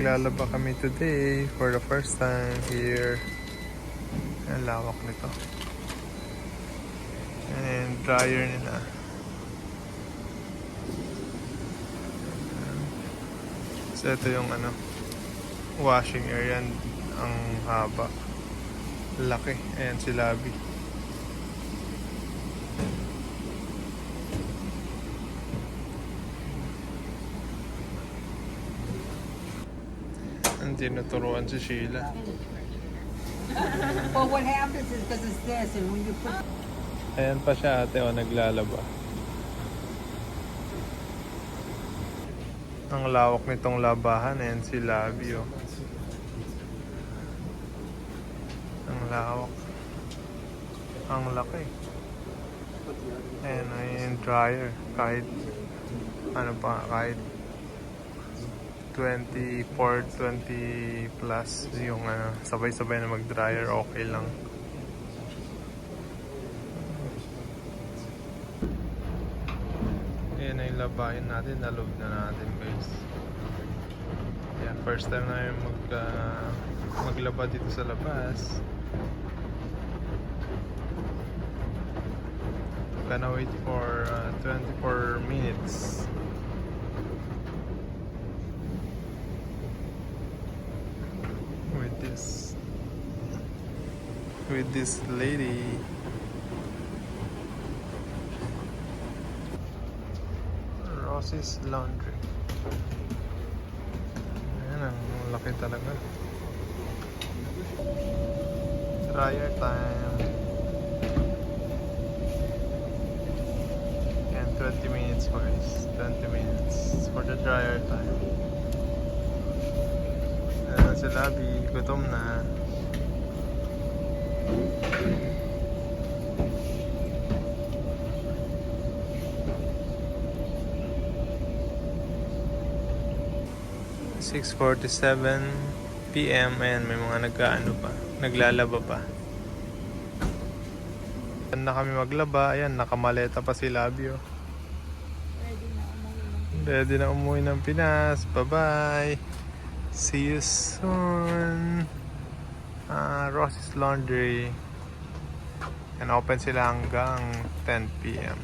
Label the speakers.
Speaker 1: Lalaba kami today for the first time here. Ang lawak nito. And dryer nila. So ito yung washing area. Ang haba. Laki. Ayan si Labi. Ang tinuturuan si Sheila.
Speaker 2: Well, what happens is because it's this, and when you put...
Speaker 1: Ayan pa siya ate naglalaba. Ang lawak nitong labahan. Ayan si Labi Ang lawak. Ang laki. Ayan yung dryer. Kahit kahit 24, 20 plus yung sabay-sabay na mag-dryer, okay lang. Ayan na yung labahin natin, nalob na natin guys. Ayan, first time na yung maglaba dito sa labas. Gonna wait for 24 minutes. With this lady. Rosie's Laundry. Ayan, ang laki talaga. Dryer time. And 20 minutes guys. 20 minutes for the dryer time. Ayan si Labi, gutom na. (6:47 PM) and may mga naglalaba pa. Ayan na kami maglaba. Ayan, nakamaleta pa si Labi Ready na umuwi ng Pinas. Bye-bye. See you soon. Rosie's Laundry. And open sila hanggang 10 PM.